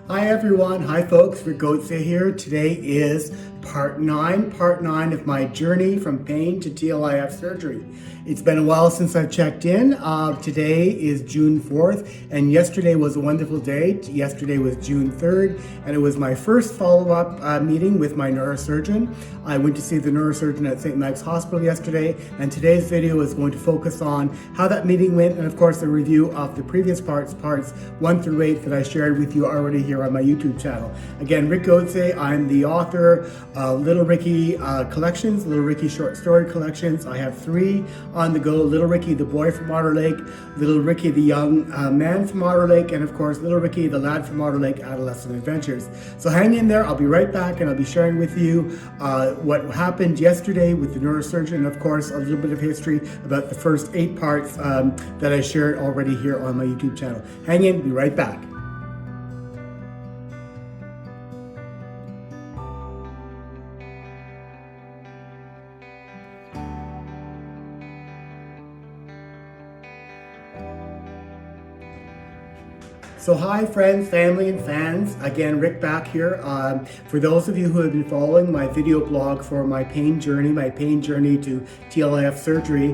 Hi everyone, hi folks, Rick Goetze here. Today is part 9 of my journey from pain to TLIF surgery. It's been a while since I've checked in. Today is June 4th and yesterday was a wonderful day. Yesterday was June 3rd and it was my first follow-up meeting with my neurosurgeon. I went to see the neurosurgeon at St. Mike's Hospital yesterday, and today's video is going to focus on how that meeting went and of course a review of the previous parts 1 through 8 that I shared with you already here on my YouTube channel. Again, Rick Goetze, I'm the author of Little Ricky collections, Little Ricky short story collections. I have 3 on the go: Little Ricky the boy from Otter Lake, Little Ricky the young man from Otter Lake, and of course Little Ricky the lad from Otter Lake adolescent adventures. So hang in there, I'll be right back and I'll be sharing with you what happened yesterday with the neurosurgeon, and of course a little bit of history about the first 8 parts that I shared already here on my YouTube channel. Hang in, be right back. So hi friends, family, and fans. Again, Rick back here. For those of you who have been following my video blog for my pain journey to TLIF surgery,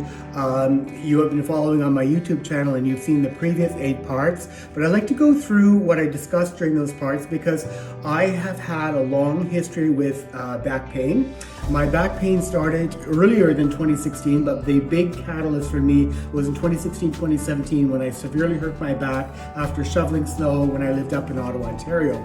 you have been following on my YouTube channel and you've seen the previous 8 parts. But I'd like to go through what I discussed during those parts because I have had a long history with back pain. My back pain started earlier than 2016, but the big catalyst for me was in 2016-2017 when I severely hurt my back after shoveling snow when I lived up in Ottawa, Ontario.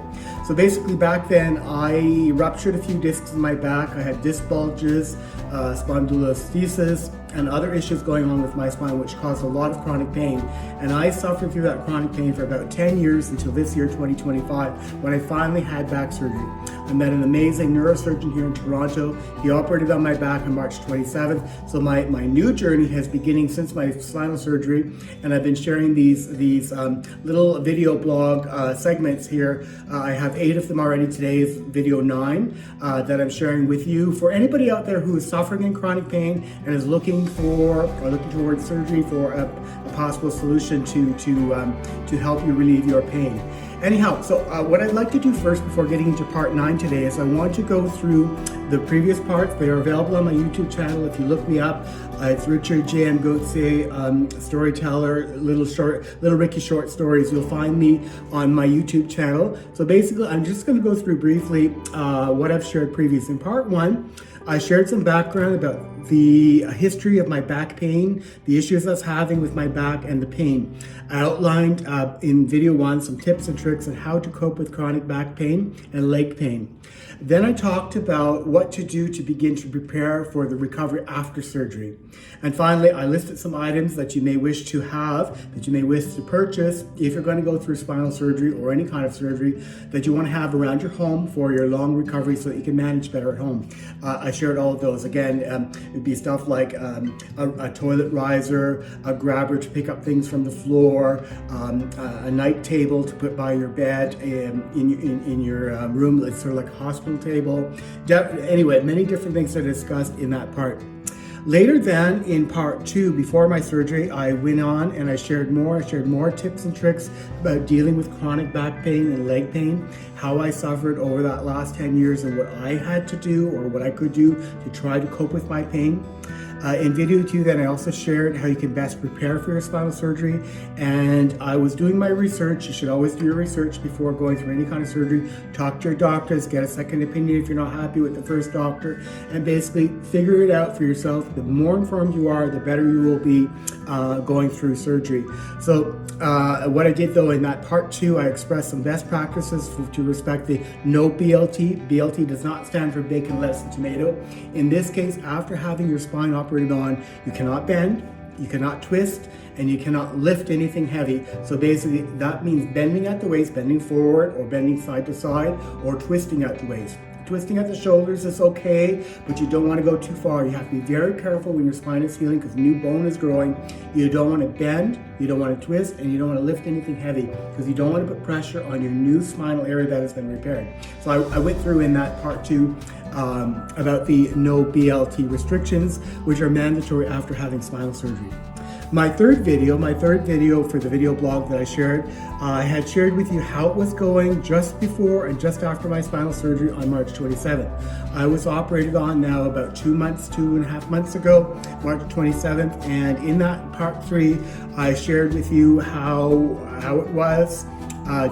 So basically back then I ruptured a few discs in my back. I had disc bulges, spondylolisthesis, and other issues going on with my spine which caused a lot of chronic pain. And I suffered through that chronic pain for about 10 years until this year, 2025, when I finally had back surgery. I met an amazing neurosurgeon here in Toronto. He operated on my back on March 27th. So my new journey has beginning since my spinal surgery, and I've been sharing these little video blog segments here. I have 8 of them already. Today is video 9 that I'm sharing with you. For anybody out there who is suffering in chronic pain and is looking towards surgery for a possible solution to help you relieve your pain. Anyhow, so what I'd like to do first before getting into part 9 today is I want to go through the previous parts. They are available on my YouTube channel. If you look me up, it's Richard J.M. Goetze, storyteller, Little Ricky short stories. You'll find me on my YouTube channel. So basically, I'm just going to go through briefly what I've shared previously. In part 1, I shared some background about the history of my back pain, the issues I was having with my back and the pain. I outlined in video 1 some tips and tricks on how to cope with chronic back pain and leg pain. Then I talked about what to do to begin to prepare for the recovery after surgery. And finally, I listed some items that you may wish to have, that you may wish to purchase if you're going to go through spinal surgery or any kind of surgery that you want to have around your home for your long recovery so that you can manage better at home. I shared all of those. Again, it'd be stuff like a toilet riser, a grabber to pick up things from the floor, a night table to put by your bed in your room. It's sort of like a hospital table. Anyway, many different things I discussed in that part. Later then, in part 2, before my surgery, I went on and I shared more tips and tricks about dealing with chronic back pain and leg pain, how I suffered over that last 10 years and what I had to do or what I could do to try to cope with my pain. In video 2, then I also shared how you can best prepare for your spinal surgery, and I was doing my research. You should always do your research before going through any kind of surgery. Talk to your doctors, get a second opinion if you're not happy with the first doctor, and basically figure it out for yourself. The more informed you are, the better you will be going through surgery. So what I did though in that part 2, I expressed some best practices to respect the no BLT. BLT does not stand for bacon, lettuce, and tomato. In this case, after having your spine operated on, you cannot bend, you cannot twist, and you cannot lift anything heavy. So basically that means bending at the waist, bending forward or bending side to side, or twisting at the waist. Twisting at the shoulders is okay, but you don't want to go too far. You have to be very careful when your spine is healing because new bone is growing. You don't want to bend, you don't want to twist, and you don't want to lift anything heavy because you don't want to put pressure on your new spinal area that has been repaired. So I went through in that part 2 about the no BLT restrictions, which are mandatory after having spinal surgery. My third video for the video blog that I shared, I had shared with you how it was going just before and just after my spinal surgery on March 27th. I was operated on now about 2.5 months ago, March 27th, and in that part 3, I shared with you how it was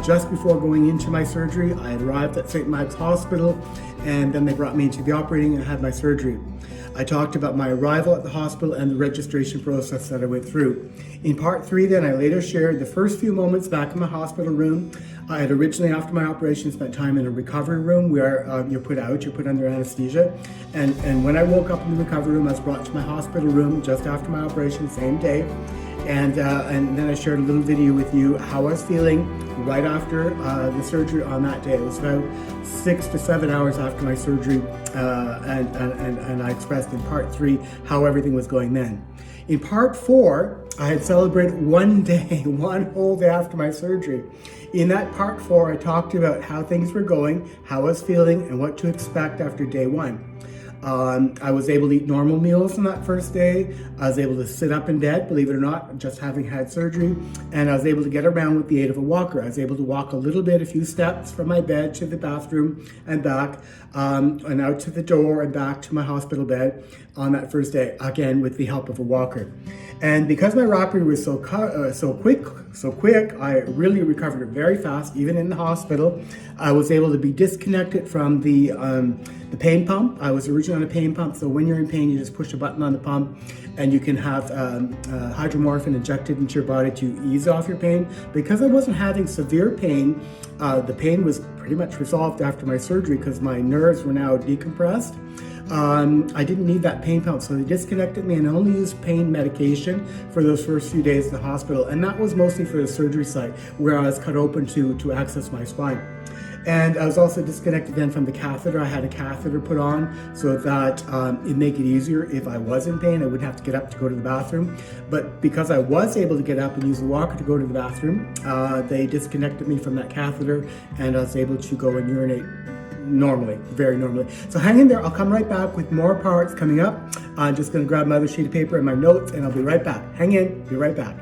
just before going into my surgery. I had arrived at St. Mike's Hospital, and then they brought me into the operating and had my surgery. I talked about my arrival at the hospital and the registration process that I went through. In part 3 then, I later shared the first few moments back in my hospital room. I had originally, after my operation, spent time in a recovery room where you're put under anesthesia. And when I woke up in the recovery room, I was brought to my hospital room just after my operation, same day. And then I shared a little video with you how I was feeling right after the surgery on that day. It was about 6 to 7 hours after my surgery, and I expressed in part 3 how everything was going then. In part 4, I had celebrated one whole day after my surgery. In that part 4, I talked about how things were going, how I was feeling, and what to expect after day 1. I was able to eat normal meals on that first day. I was able to sit up in bed, believe it or not, just having had surgery. And I was able to get around with the aid of a walker. I was able to walk a little bit, a few steps from my bed to the bathroom and back, and out to the door and back to my hospital bed on that first day, again, with the help of a walker. And because my recovery was so quick, I really recovered very fast, even in the hospital. I was able to be disconnected from the pain pump. I was originally on a pain pump, so when you're in pain, you just push a button on the pump and you can have hydromorphine injected into your body to ease off your pain. Because I wasn't having severe pain, the pain was pretty much resolved after my surgery because my nerves were now decompressed. I didn't need that pain pump, so they disconnected me and only used pain medication for those first few days at the hospital. And that was mostly for the surgery site where I was cut open to access my spine. And I was also disconnected then from the catheter. I had a catheter put on so that it'd make it easier if I was in pain. I wouldn't have to get up to go to the bathroom. But because I was able to get up and use the walker to go to the bathroom, they disconnected me from that catheter and I was able to go and urinate normally, very normally. So hang in there, I'll come right back with more parts coming up. I'm just gonna grab my other sheet of paper and my notes and I'll be right back. Hang in, be right back.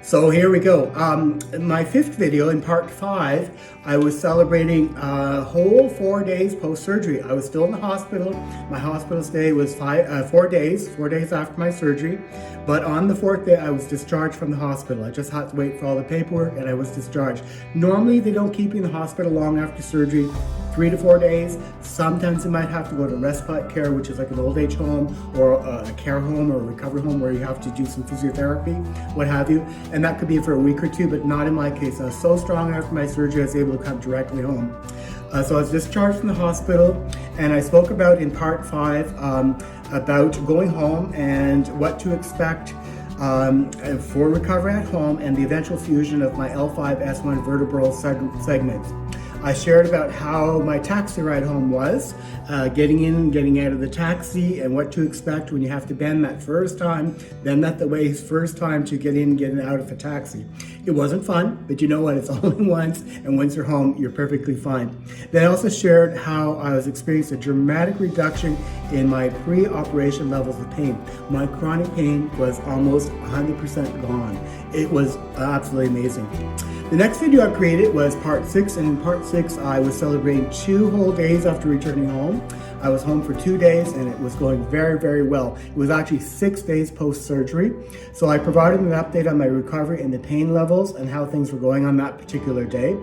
So here we go. My 5th video in part 5, I was celebrating a whole 4 days post-surgery. I was still in the hospital. My hospital stay was 4 days after my surgery. But on the 4th day, I was discharged from the hospital. I just had to wait for all the paperwork and I was discharged. Normally, they don't keep you in the hospital long after surgery. 3 to 4 days. Sometimes you might have to go to respite care, which is like an old age home or a care home or a recovery home where you have to do some physiotherapy, what have you. And that could be for a week or 2, but not in my case. I was so strong after my surgery, I was able to come directly home. So I was discharged from the hospital, and I spoke about in part 5 about going home and what to expect for recovery at home and the eventual fusion of my L5-S1 vertebral segments. I shared about how my taxi ride home was, getting in and getting out of the taxi and what to expect when you have to bend that first time to get in and get out of the taxi. It wasn't fun, but you know what, it's only once, and once you're home, you're perfectly fine. Then I also shared how I was experiencing a dramatic reduction in my pre-operation levels of pain. My chronic pain was almost 100% gone. It was absolutely amazing. The next video I created was part 6, and in part 6 I was celebrating 2 whole days after returning home. I was home for 2 days and it was going very, very well. It was actually 6 days post-surgery. So I provided an update on my recovery and the pain levels and how things were going on that particular day,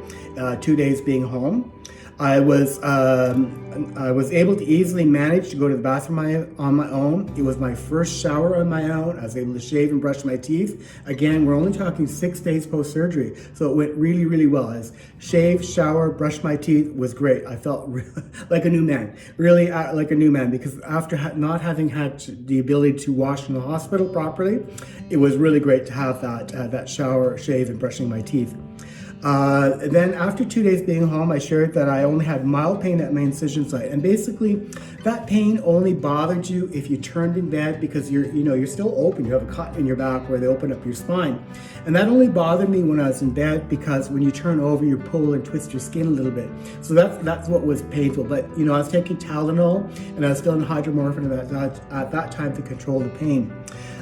2 days being home. I was able to easily manage to go to the bathroom on my own. It was my first shower on my own. I was able to shave and brush my teeth. Again, we're only talking 6 days post-surgery, so it went really, really well. I shaved, shower, brushed my teeth, was great. I felt like a new man, really like a new man, because after not having had the ability to wash in the hospital properly, it was really great to have that shower, shave, and brushing my teeth. Then after 2 days being home, I shared that I only had mild pain at my incision site. And basically, that pain only bothered you if you turned in bed because you're still open. You have a cut in your back where they open up your spine. And that only bothered me when I was in bed because when you turn over, you pull and twist your skin a little bit. So that's what was painful. But I was taking Tylenol and I was still on hydromorphine at that time to control the pain.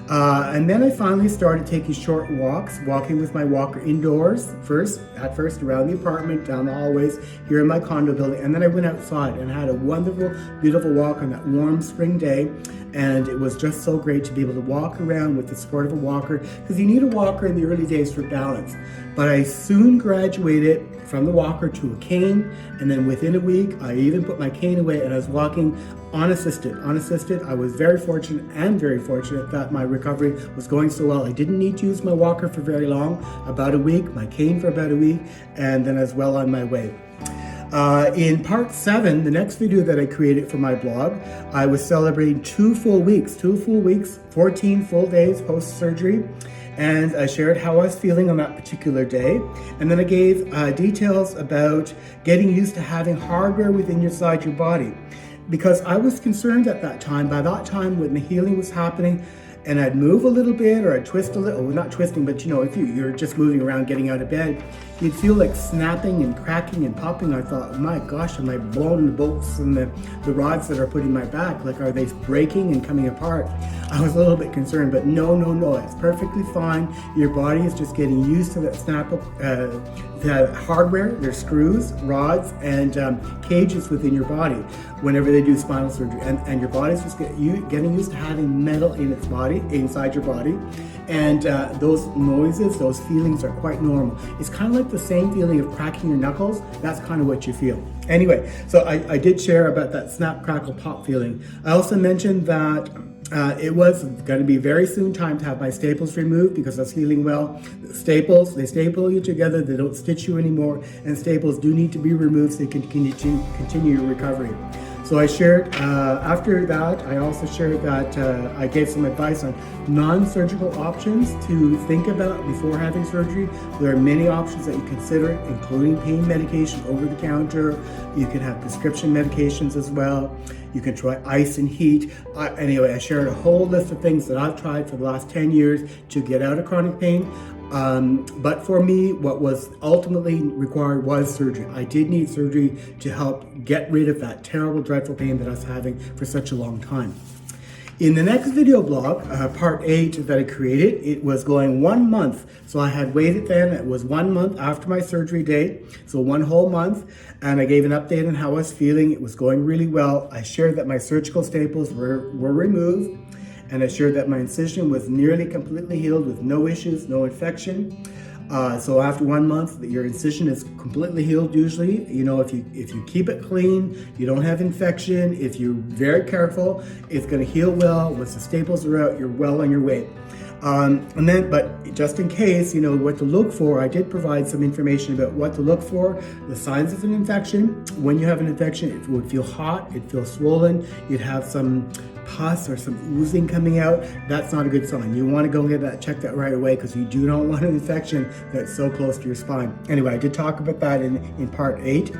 And then I finally started taking short walks, walking with my walker indoors at first around the apartment, down the hallways, here in my condo building. And then I went outside and had a wonderful, beautiful walk on that warm spring day. And it was just so great to be able to walk around with the support of a walker, because you need a walker in the early days for balance. But I soon graduated from the walker to a cane, and then within a week, I even put my cane away and I was walking unassisted. I was very fortunate that my recovery was going so well. I didn't need to use my walker for very long, about a week, my cane for about a week, and then I was well on my way. In part 7, the next video that I created for my blog, I was celebrating 2 full weeks, 14 full days post-surgery. And I shared how I was feeling on that particular day. And then I gave details about getting used to having hardware within your body. Because I was concerned at that time, by that time when the healing was happening, and I'd move a little bit or I'd twist a little, well, not twisting, but if you're just moving around getting out of bed, you'd feel like snapping and cracking and popping. I thought, my gosh, am I blowing the bolts and the rods that are putting my back? Like, are they breaking and coming apart? I was a little bit concerned, but no, it's perfectly fine. Your body is just getting used to that snap up, the hardware, there's screws, rods, and cages within your body whenever they do spinal surgery. And your body's just getting used to having metal in its body, inside your body. And those noises, those feelings are quite normal. It's kind of like the same feeling of cracking your knuckles. That's kind of what you feel. Anyway, so I did share about that snap, crackle, pop feeling. I also mentioned that it was going to be very soon time to have my staples removed because I was healing well. Staples, they staple you together, they don't stitch you anymore, and staples do need to be removed so you can continue your recovery. So I shared, after that, I also shared that I gave some advice on non-surgical options to think about before having surgery. There are many options that you consider, including pain medication over the counter. You can have prescription medications as well. You can try ice and heat. Anyway, I shared a whole list of things that I've tried for the last 10 years to get out of chronic pain. But for me, what was ultimately required was surgery. I did need surgery to help get rid of that terrible, dreadful pain that I was having for such a long time. In the next video blog, part 8 that I created, it was going 1 month. So I had waited then, it was 1 month after my surgery date, so 1 whole month. And I gave an update on how I was feeling. It was going really well. I shared that my surgical staples were removed. And I shared that my incision was nearly completely healed with no issues, no infection. So after 1 month, your incision is completely healed usually. If you keep it clean, you don't have infection, if you're very careful, it's gonna heal well. Once the staples are out, you're well on your way. But just in case, what to look for, I did provide some information about what to look for, the signs of an infection. When you have an infection, it would feel hot, it'd feel swollen, you'd have some pus or some oozing coming out. That's not a good sign. You want to go get that checked out right away because you do not want an infection that's so close to your spine. Anyway, I did talk about that in part 8.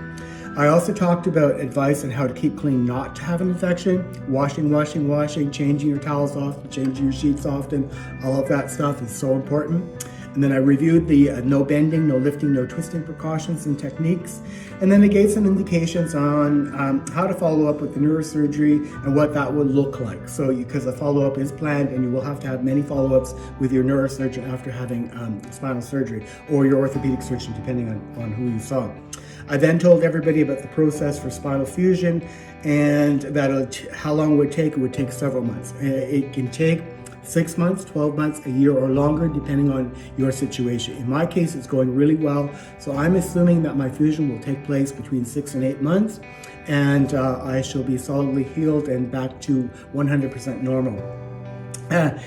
I also talked about advice on how to keep clean, not to have an infection. Washing, changing your towels often, changing your sheets often. All of that stuff is so important. And then I reviewed the no bending, no lifting, no twisting precautions and techniques. And then I gave some indications on how to follow up with the neurosurgery and what that would look like. So because the follow-up is planned and you will have to have many follow-ups with your neurosurgeon after having spinal surgery, or your orthopedic surgeon, depending on who you saw. I then told everybody about the process for spinal fusion and how long it would take. It would take several months. It can take 6 months, 12 months, a year or longer, depending on your situation. In my case, it's going really well. So I'm assuming that my fusion will take place between 6 and 8 months, and I shall be solidly healed and back to 100% normal. And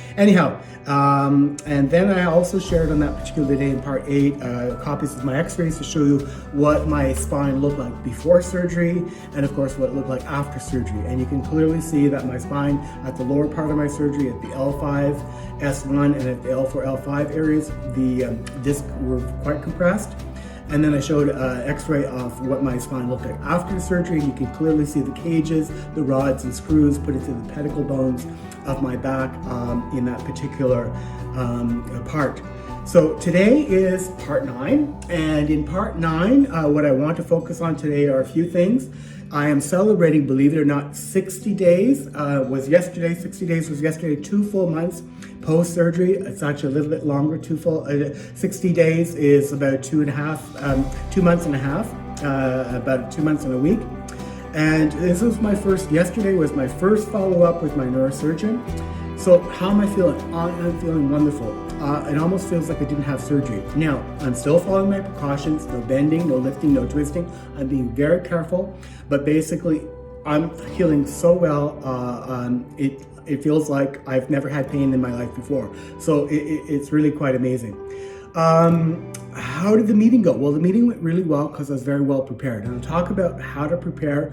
then I also shared on that particular day in part 8 copies of my x-rays to show you what my spine looked like before surgery and of course what it looked like after surgery. And you can clearly see that my spine at the lower part of my surgery at the L5-S1 and at the L4-L5 areas, the discs were quite compressed. and then I showed an x-ray of what my spine looked like after the surgery. You can clearly see the cages, the rods and screws put into the pedicle bones of my back in that particular part. So today is part 9, and in part 9, what I want to focus on today are a few things. I am celebrating, believe it or not, 60 days was yesterday. 60 days was yesterday, 2 full months post-surgery. It's actually a little bit longer. 60 days is about 2 months and a half, about 2 months and a week. And this was yesterday was my first follow-up with my neurosurgeon. So how am I feeling? I'm feeling wonderful. It almost feels like I didn't have surgery. Now, I'm still following my precautions, no bending, no lifting, no twisting. I'm being very careful, but basically I'm healing so well. It feels like I've never had pain in my life before. So it's really quite amazing. How did the meeting go? Well, the meeting went really well because I was very well prepared. And I'll talk about how to prepare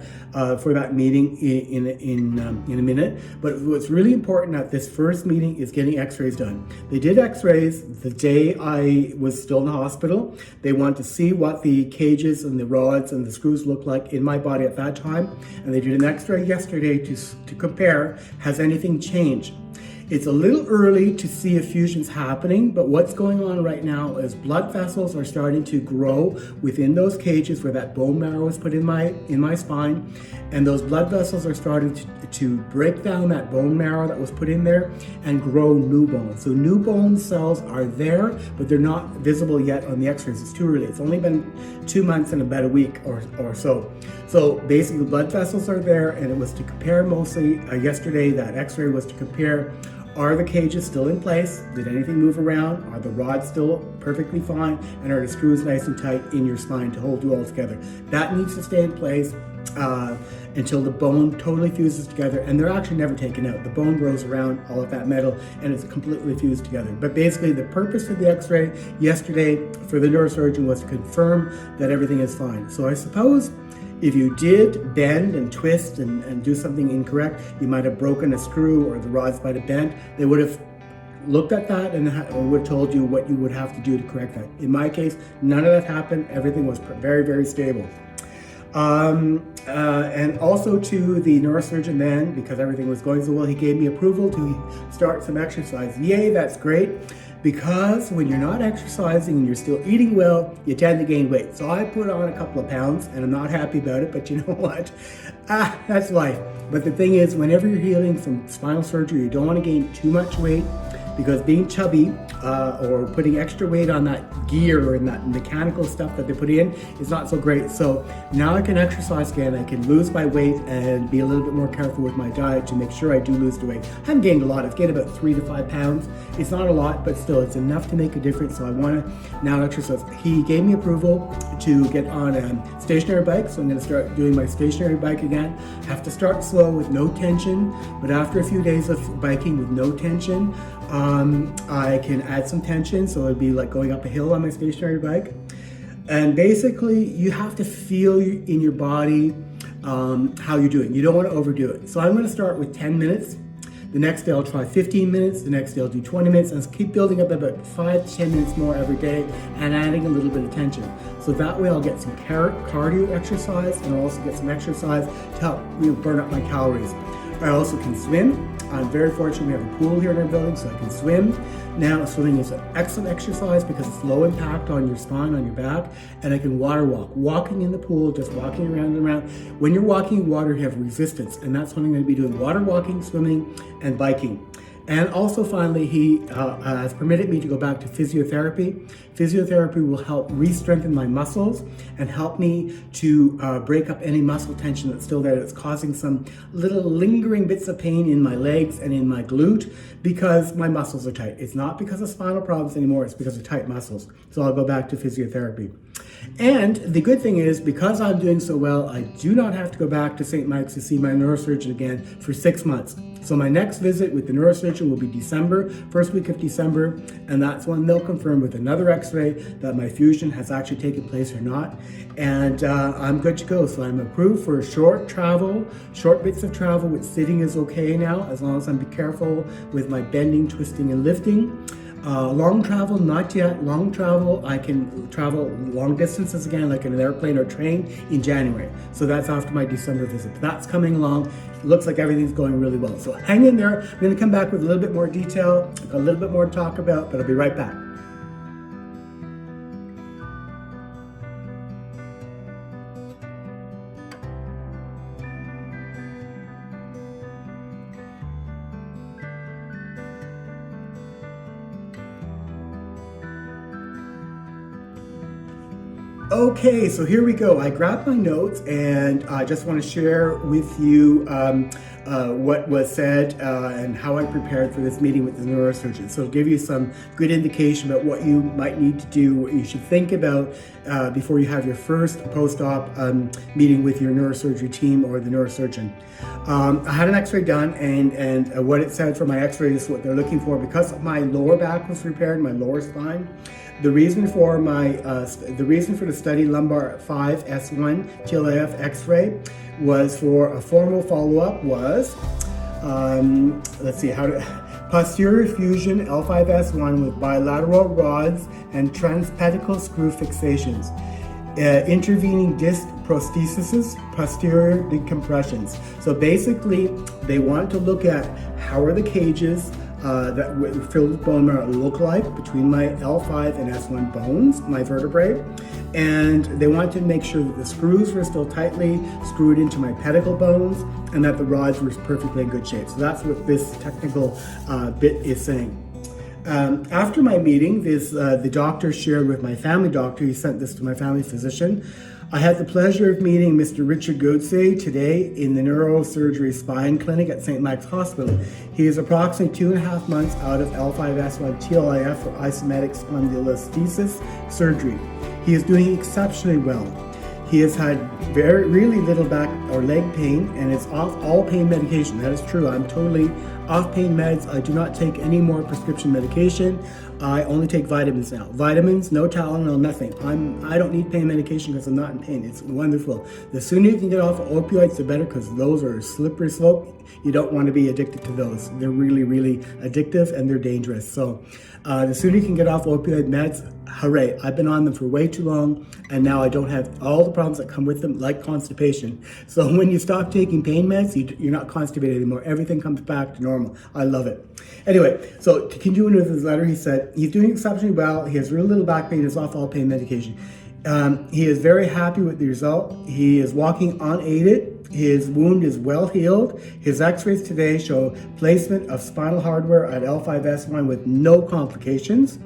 for that meeting in a minute. But what's really important at this first meeting is getting x-rays done. They did x-rays the day I was still in the hospital. They wanted to see what the cages and the rods and the screws looked like in my body at that time. And they did an x-ray yesterday to compare, has anything changed? It's a little early to see if fusion's happening, but what's going on right now is blood vessels are starting to grow within those cages where that bone marrow is put in my spine, and those blood vessels are starting to break down that bone marrow that was put in there and grow new bones. So new bone cells are there, but they're not visible yet on the x-rays. It's too early. It's only been 2 months and about a week or so. So basically blood vessels are there, and it was to compare mostly, yesterday that x-ray was to compare, are the cages still in place? Did anything move around? Are the rods still perfectly fine? And are the screws nice and tight in your spine to hold you all together? That needs to stay in place until the bone totally fuses together, and they're actually never taken out. The bone grows around all of that metal and it's completely fused together. But basically the purpose of the x-ray yesterday for the neurosurgeon was to confirm that everything is fine. So I suppose if you did bend and twist and do something incorrect, you might have broken a screw or the rods might have bent. They would have looked at that and would have told you what you would have to do to correct that. In my case, none of that happened. Everything was very, very stable. And also to the neurosurgeon then, because everything was going so well, he gave me approval to start some exercise. Yay, that's great. Because when you're not exercising and you're still eating well, you tend to gain weight. So I put on a couple of pounds and I'm not happy about it, but you know what? That's life. But the thing is, whenever you're healing from spinal surgery, you don't want to gain too much weight, because being chubby or putting extra weight on that gear and that mechanical stuff that they put in is not so great. So now I can exercise again, I can lose my weight and be a little bit more careful with my diet to make sure I do lose the weight. I haven't gained a lot. I've gained about 3 to 5 pounds. It's not a lot, but still it's enough to make a difference. So I want to now exercise. He gave me approval to get on a stationary bike. So I'm going to start doing my stationary bike again. I have to start slow with no tension, but after a few days of biking with no tension, I can add some tension, so it'd be like going up a hill on my stationary bike. And basically, you have to feel in your body how you're doing. You don't want to overdo it. So I'm going to start with 10 minutes. The next day I'll try 15 minutes. The next day I'll do 20 minutes, and keep building up about 5 to 10 minutes more every day and adding a little bit of tension. So that way I'll get some cardio exercise, and I'll also get some exercise to help burn up my calories. I also can swim. I'm very fortunate we have a pool here in our building, so I can swim. Now, swimming is an excellent exercise because it's low impact on your spine, on your back, and I can water walk. Walking in the pool, just walking around and around. When you're walking in water, you have resistance, and that's what I'm going to be doing: water walking, swimming, and biking. And also finally, he has permitted me to go back to physiotherapy. Physiotherapy will help re-strengthen my muscles and help me to break up any muscle tension that's still there, that's causing some little lingering bits of pain in my legs and in my glute because my muscles are tight. It's not because of spinal problems anymore, it's because of tight muscles. So I'll go back to physiotherapy. And the good thing is, because I'm doing so well, I do not have to go back to St. Mike's to see my neurosurgeon again for 6 months. So my next visit with the neurosurgeon will be December, first week of December, and that's when they'll confirm with another x-ray that my fusion has actually taken place or not. And I'm good to go. So I'm approved for short bits of travel, with sitting is okay now, as long as I'm be careful with my bending, twisting, and lifting. Long travel, not yet. Long travel, I can travel long distances again, like in an airplane or train, in January. So that's after my December visit. But that's coming along. It looks like everything's going really well. So hang in there. I'm going to come back with a little bit more detail, a little bit more to talk about, but I'll be right back. Okay, so here we go. I grabbed my notes and I just want to share with you what was said and how I prepared for this meeting with the neurosurgeon. So it'll give you some good indication about what you might need to do, what you should think about before you have your first post-op meeting with your neurosurgery team or the neurosurgeon. I had an x-ray done and what it said for my x-ray is what they're looking for. Because my lower back was repaired, my lower spine, the reason for the study L5-S1 TLIF X-ray was for a formal follow-up was posterior fusion L5-S1 with bilateral rods and transpedicle screw fixations, intervening disc prostheses, posterior decompressions. So basically, they want to look at how are the cages that filled with bone marrow look like between my L5 and S1 bones, my vertebrae, and they want to make sure that the screws were still tightly screwed into my pedicle bones and that the rods were perfectly in good shape. So that's what this technical bit is saying. After my meeting, the doctor shared with my family doctor, he sent this to my family physician. I had the pleasure of meeting Mr. Richard Goodsey today in the neurosurgery spine clinic at St. Mike's Hospital. He is approximately 2.5 months out of L5-S1 TLIF or isometric spondylolisthesis surgery. He is doing exceptionally well. He has had really little back or leg pain and is off all pain medication. That is true. I'm totally off pain meds. I do not take any more prescription medication. I only take vitamins now. Vitamins, no Tylenol, nothing. I don't need pain medication because I'm not in pain. It's wonderful. The sooner you can get off of opioids, the better, because those are a slippery slope. You don't want to be addicted to those. They're really, really addictive and they're dangerous. So the sooner you can get off opioid meds, hooray. I've been on them for way too long and now I don't have all the problems that come with them, like constipation. So when you stop taking pain meds, you're not constipated anymore. Everything comes back to normal. I love it. Anyway, so to continue with his letter, he said, he's doing exceptionally well. He has really little back pain. He's off all pain medication. He is very happy with the result. He is walking unaided. His wound is well healed. His x-rays today show placement of spinal hardware at L5-S1 with no complications.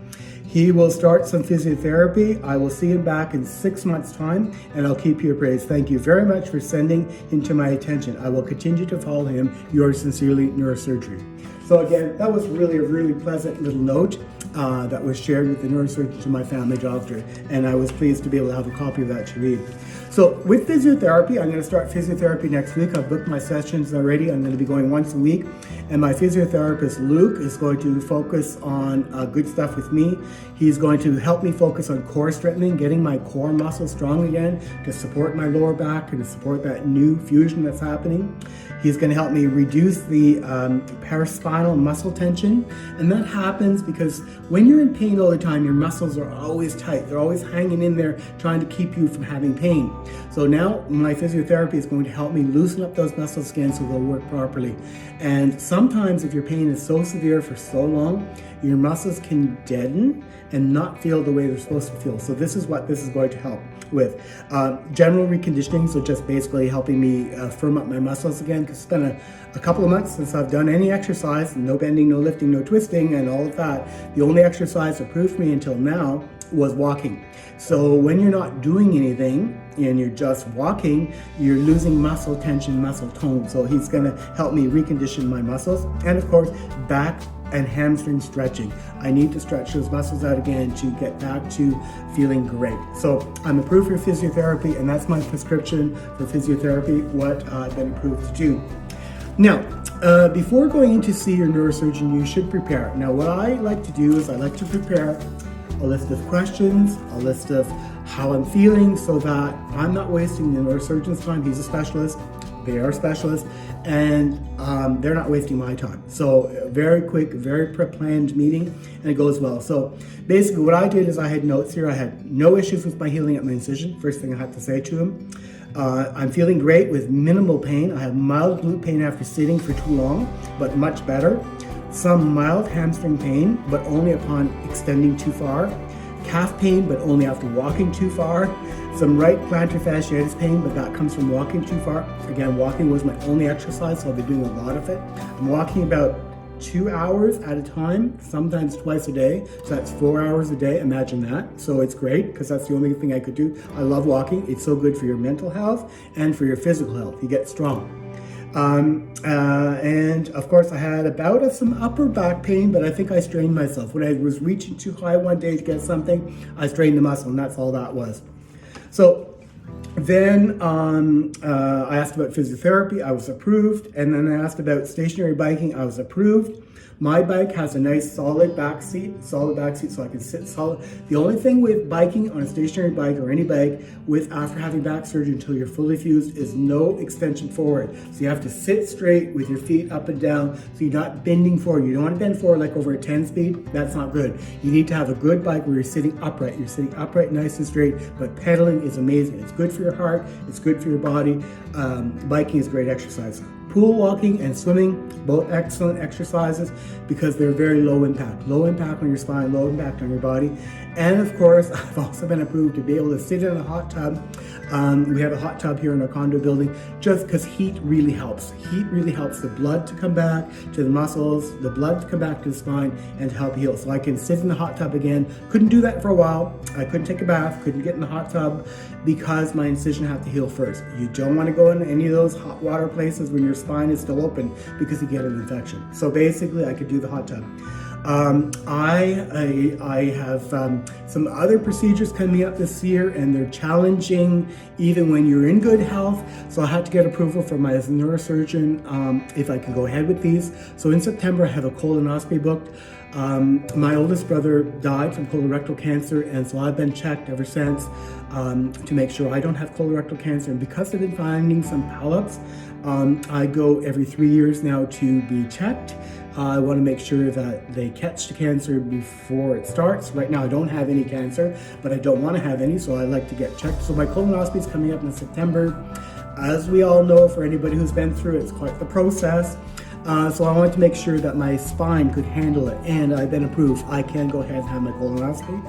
He will start some physiotherapy. I will see him back in 6 months' time, and I'll keep you appraised. Thank you very much for sending him to my attention. I will continue to follow him. Yours sincerely, Neurosurgery. So again, that was really a really pleasant little note that was shared with the neurosurgeon to my family doctor, and I was pleased to be able to have a copy of that to read. So with physiotherapy, I'm going to start physiotherapy next week. I've booked my sessions already. I'm going to be going once a week, and my physiotherapist, Luke, is going to focus on good stuff with me. He's going to help me focus on core strengthening, getting my core muscles strong again to support my lower back and to support that new fusion that's happening. He's going to help me reduce the paraspinal muscle tension, and that happens because when you're in pain all the time, your muscles are always tight. They're always hanging in there trying to keep you from having pain. So now my physiotherapy is going to help me loosen up those muscles again so they'll work properly. And sometimes if your pain is so severe for so long, your muscles can deaden and not feel the way they're supposed to feel. So this is what this is going to help with. General reconditioning, so just basically helping me firm up my muscles again, because it's been a couple of months since I've done any exercise, no bending, no lifting, no twisting, and all of that. The only exercise that proved for me until now was walking. So when you're not doing anything and you're just walking, you're losing muscle tension, muscle tone. So he's gonna help me recondition my muscles. And of course, back and hamstring stretching. I need to stretch those muscles out again to get back to feeling great. So I'm approved for physiotherapy, and that's my prescription for physiotherapy, what I've been approved to do. Now, before going in to see your neurosurgeon, you should prepare. Now, what I like to do is I like to prepare a list of questions, a list of how I'm feeling, so that I'm not wasting the neurosurgeon's time. He's a specialist, they are specialists, and they're not wasting my time. So very quick, very pre-planned meeting, and it goes well. So basically what I did is I had notes here. I had no issues with my healing at my incision, first thing I had to say to him. I'm feeling great with minimal pain. I have mild glute pain after sitting for too long, but much better. Some mild hamstring pain, but only upon extending too far. Calf pain, but only after walking too far. Some right plantar fasciitis pain, but that comes from walking too far. Again, walking was my only exercise, so I've been doing a lot of it. I'm walking about 2 hours at a time, sometimes twice a day. So that's 4 hours a day, imagine that. So it's great, because that's the only thing I could do. I love walking. It's so good for your mental health and for your physical health. You get strong. And of course I had a bout of some upper back pain, but I think I strained myself. When I was reaching too high one day to get something, I strained the muscle, and that's all that was. So then I asked about physiotherapy, I was approved. And then I asked about stationary biking, I was approved. My bike has a nice solid back seat so I can sit solid. The only thing with biking on a stationary bike or any bike with after having back surgery until you're fully fused is no extension forward. So you have to sit straight with your feet up and down, so you're not bending forward. You don't want to bend forward like over a 10 speed. That's not good. You need to have a good bike where you're sitting upright. You're sitting upright nice and straight, but pedaling is amazing. It's good for your heart. It's good for your body. Biking is great exercise. Pool walking and swimming, both excellent exercises because they're very low impact. Low impact on your spine, low impact on your body. And of course, I've also been approved to be able to sit in a hot tub. We have a hot tub here in our condo building just because heat really helps. Heat really helps the blood to come back to the muscles, the blood to come back to the spine, and to help heal. So I can sit in the hot tub again. Couldn't do that for a while. I couldn't take a bath, couldn't get in the hot tub because my incision had to heal first. You don't want to go in any of those hot water places when your spine is still open because you get an infection. So basically I could do the hot tub. I have some other procedures coming up this year, and they're challenging even when you're in good health. So I had to get approval from my neurosurgeon if I can go ahead with these. So in September I have a colonoscopy booked. My oldest brother died from colorectal cancer, and so I've been checked ever since to make sure I don't have colorectal cancer. And because I've been finding some polyps, I go every 3 years now to be checked. I want to make sure that they catch the cancer before it starts. Right now I don't have any cancer, but I don't want to have any, so I like to get checked. So my colonoscopy is coming up in September. As we all know, for anybody who's been through it, it's quite the process. So I wanted to make sure that my spine could handle it, and I've been approved. I can go ahead and have my colonoscopy.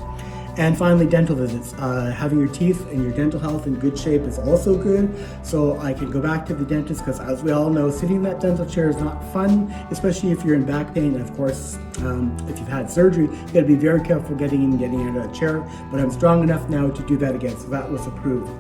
And finally, dental visits. Having your teeth and your dental health in good shape is also good. So I can go back to the dentist because, as we all know, sitting in that dental chair is not fun, especially if you're in back pain. And of course, if you've had surgery, you got to be very careful getting in and getting out of that chair. But I'm strong enough now to do that again. So that was approved.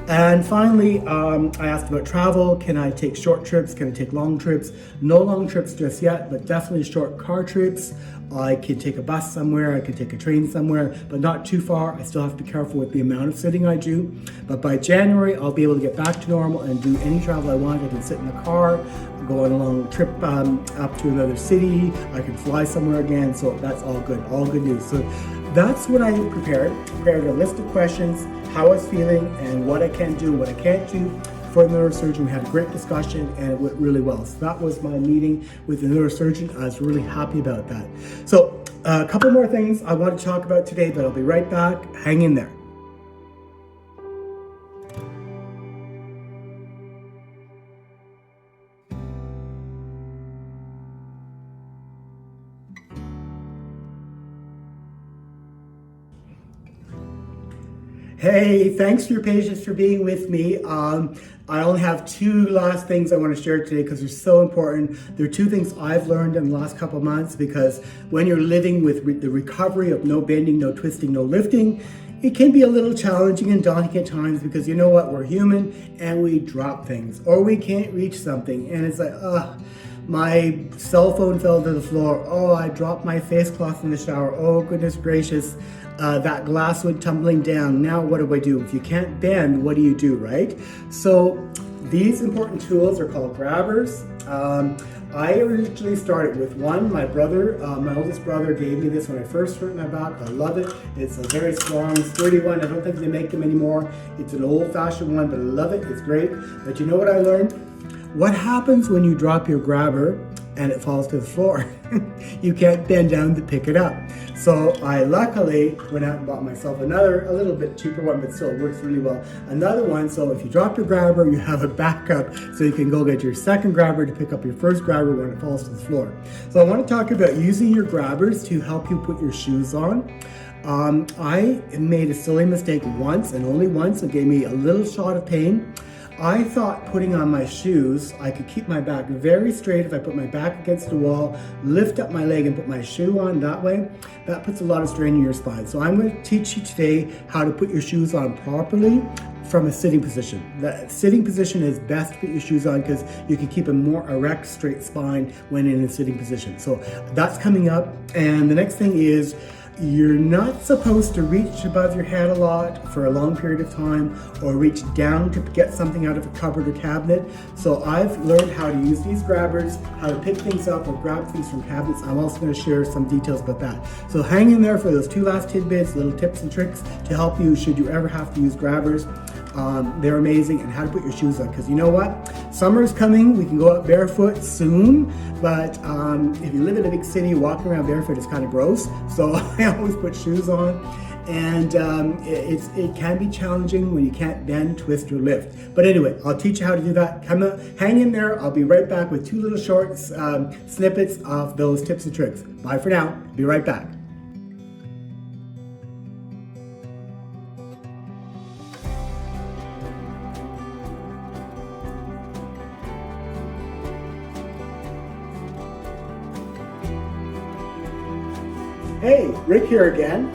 And finally, I asked about travel. Can I take short trips? Can I take long trips? No long trips just yet, but definitely short car trips. I could take a bus somewhere, I could take a train somewhere, but not too far. I still have to be careful with the amount of sitting I do. But by January, I'll be able to get back to normal and do any travel I want. I can sit in the car, go on a long trip up to another city. I can fly somewhere again. So that's all good news. So that's what I prepared a list of questions, how I was feeling and what I can do, what I can't do. For the neurosurgeon, we had a great discussion and it went really well. So that was my meeting with the neurosurgeon. I was really happy about that. So a couple more things I want to talk about today, but I'll be right back. Hang in there. Hey, thanks for your patience for being with me. I only have two last things I want to share today because they're so important. They're two things I've learned in the last couple of months, because when you're living with the recovery of no bending, no twisting, no lifting, it can be a little challenging and daunting at times because you know what, we're human and we drop things or we can't reach something and it's like, my cell phone fell to the floor. Oh, I dropped my face cloth in the shower. Oh, goodness gracious. That glass went tumbling down. Now what do I do? If you can't bend, what do you do, right? So these important tools are called grabbers. I originally started with one. My brother, my oldest brother, gave me this when I first hurt my back. I love it. It's a very strong, sturdy one. I don't think they make them anymore. It's an old-fashioned one, but I love it. It's great. But you know what I learned? What happens when you drop your grabber and it falls to the floor? You can't bend down to pick it up. So I luckily went out and bought myself another, a little bit cheaper one, but still works really well. Another one, so if you drop your grabber, you have a backup so you can go get your second grabber to pick up your first grabber when it falls to the floor. So I want to talk about using your grabbers to help you put your shoes on. I made a silly mistake once and only once. It gave me a little shot of pain. I thought putting on my shoes, I could keep my back very straight if I put my back against the wall, lift up my leg and put my shoe on that way. That puts a lot of strain in your spine. So I'm going to teach you today how to put your shoes on properly from a sitting position. The sitting position is best to put your shoes on because you can keep a more erect, straight spine when in a sitting position. So that's coming up. And the next thing is, you're not supposed to reach above your head a lot for a long period of time or reach down to get something out of a cupboard or cabinet. So I've learned how to use these grabbers, how to pick things up or grab things from cabinets. I'm also going to share some details about that. So hang in there for those two last tidbits, little tips and tricks to help you should you ever have to use grabbers. They're amazing, and how to put your shoes on, because you know what? Summer's coming, we can go out barefoot soon, but if you live in a big city, walking around barefoot is kind of gross, so I always put shoes on, and it can be challenging when you can't bend, twist, or lift. But anyway, I'll teach you how to do that. Hang in there, I'll be right back with two little short snippets of those tips and tricks. Bye for now, be right back. Hey, Rick here again.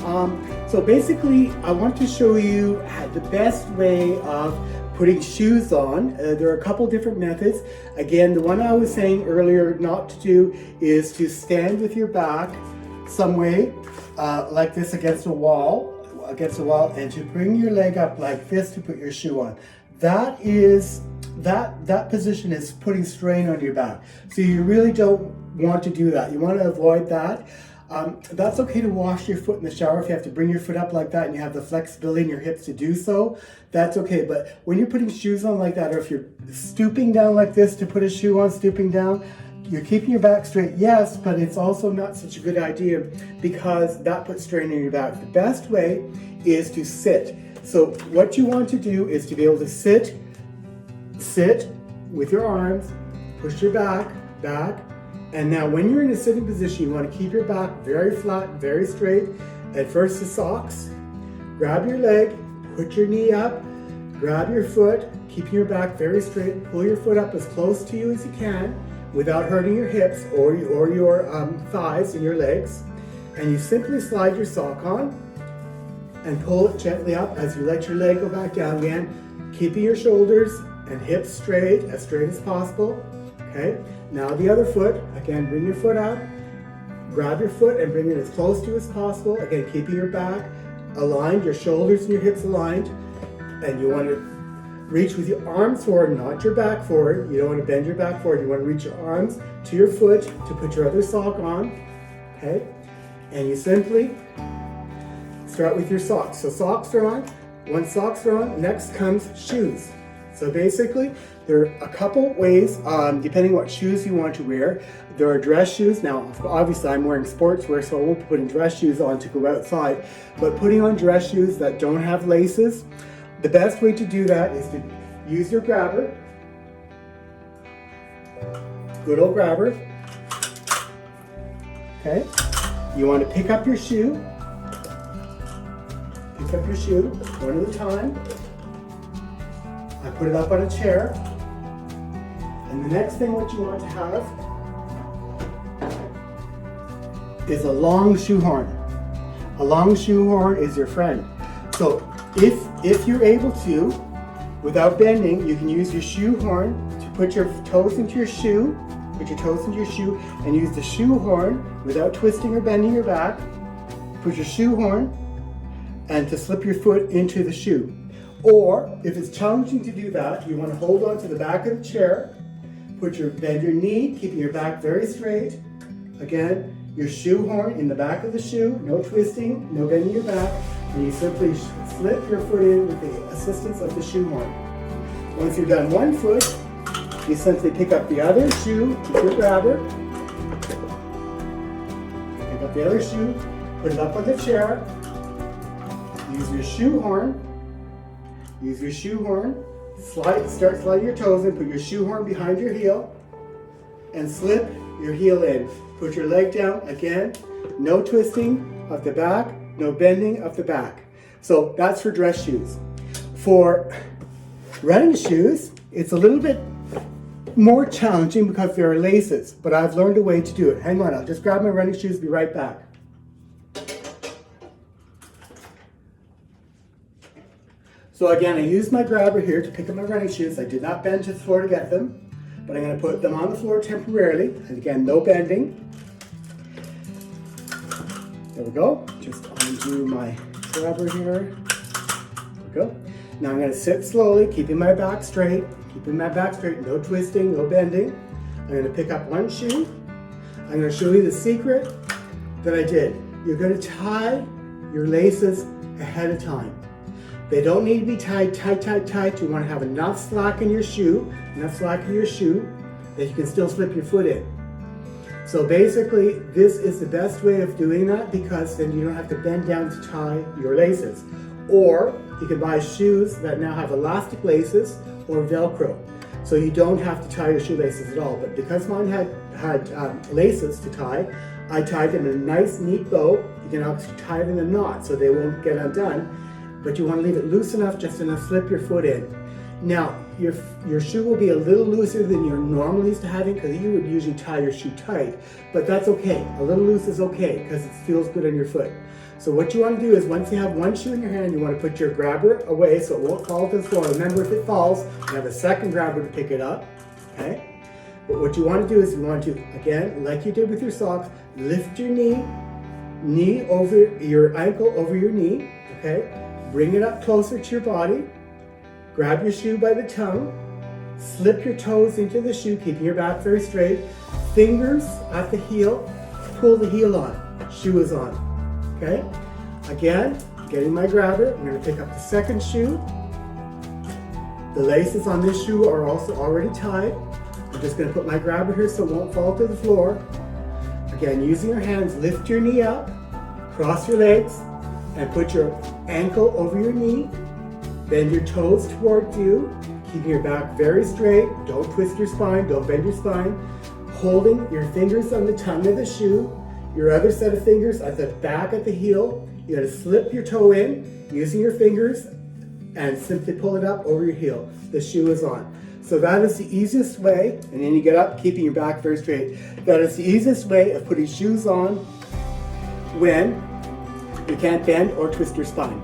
So basically, I want to show you the best way of putting shoes on. There are a couple different methods. Again, the one I was saying earlier not to do is to stand with your back some way, like this against a wall, and to bring your leg up like this to put your shoe on. That position is putting strain on your back. So you really don't want to do that. You want to avoid that. That's okay to wash your foot in the shower if you have to bring your foot up like that and you have the flexibility in your hips to do so. That's okay, but when you're putting shoes on like that, or if you're stooping down like this to put a shoe on, stooping down, you're keeping your back straight, yes, but it's also not such a good idea because that puts strain in your back. The best way is to sit. So what you want to do is to be able to sit with your arms, push your back, and now when you're in a sitting position, you want to keep your back very flat, very straight. At first the socks, grab your leg, put your knee up, grab your foot, keeping your back very straight, pull your foot up as close to you as you can without hurting your hips or your thighs and your legs. And you simply slide your sock on and pull it gently up as you let your leg go back down again, keeping your shoulders and hips straight as possible, okay? Now the other foot, again, bring your foot up, grab your foot and bring it as close to you as possible. Again, keeping your back aligned, your shoulders and your hips aligned. And you want to reach with your arms forward, not your back forward. You don't want to bend your back forward. You want to reach your arms to your foot to put your other sock on, okay? And you simply start with your socks. So socks are on. Once socks are on, next comes shoes. So basically, there are a couple ways, depending what shoes you want to wear. There are dress shoes. Now, obviously I'm wearing sportswear, so I won't be putting dress shoes on to go outside, but putting on dress shoes that don't have laces, the best way to do that is to use your grabber, good old grabber, okay? You want to pick up your shoe, one at a time. I put it up on a chair. And the next thing what you want to have is a long shoe horn. A long shoe horn is your friend. So if you're able to, without bending, you can use your shoe horn to put your toes into your shoe, and use the shoe horn without twisting or bending your back. Put your shoe horn and to slip your foot into the shoe. Or if it's challenging to do that, you want to hold on to the back of the chair, bend your knee, keeping your back very straight. Again, your shoehorn in the back of the shoe, no twisting, no bending your back, and you simply slip your foot in with the assistance of the shoehorn. Once you've done one foot, you simply pick up the other shoe with your grabber, pick up the other shoe, put it up on the chair, use your shoehorn, start sliding your toes in, put your shoehorn behind your heel, and slip your heel in. Put your leg down, again, no twisting of the back, no bending of the back. So that's for dress shoes. For running shoes, it's a little bit more challenging because there are laces, but I've learned a way to do it. Hang on, I'll just grab my running shoes, be right back. So again, I used my grabber here to pick up my running shoes. I did not bend to the floor to get them, but I'm going to put them on the floor temporarily. And again, no bending. There we go. Just undo my grabber here. There we go. Now I'm going to sit slowly, keeping my back straight, no twisting, no bending. I'm going to pick up one shoe. I'm going to show you the secret that I did. You're going to tie your laces ahead of time. They don't need to be tied tight. You want to have enough slack in your shoe that you can still slip your foot in. So basically, this is the best way of doing that because then you don't have to bend down to tie your laces. Or you can buy shoes that now have elastic laces or Velcro. So you don't have to tie your shoelaces at all. But because mine had laces to tie, I tied them in a nice neat bow. You can actually tie them in a knot so they won't get undone. But you want to leave it loose enough, just enough to slip your foot in. Now, your shoe will be a little looser than you're normally used to having because you would usually tie your shoe tight, but that's okay. A little loose is okay because it feels good on your foot. So what you want to do is once you have one shoe in your hand, you want to put your grabber away so it won't fall to the floor. Remember, if it falls, you have a second grabber to pick it up, okay? But what you want to do is you want to, again, like you did with your socks, lift your knee over your ankle, over your knee, okay? Bring it up closer to your body. Grab your shoe by the tongue. Slip your toes into the shoe, keeping your back very straight. Fingers at the heel. Pull the heel on. Shoe is on. Okay? Again, getting my grabber. I'm going to pick up the second shoe. The laces on this shoe are also already tied. I'm just going to put my grabber here so it won't fall to the floor. Again, using your hands, lift your knee up. Cross your legs. And put your ankle over your knee, bend your toes towards you, keeping your back very straight, don't twist your spine, don't bend your spine, holding your fingers on the tongue of the shoe, your other set of fingers at the back of the heel. You got to slip your toe in using your fingers and simply pull it up over your heel. The shoe is on. So that is the easiest way, and then you get up keeping your back very straight. That is the easiest way of putting shoes on when you can't bend or twist your spine.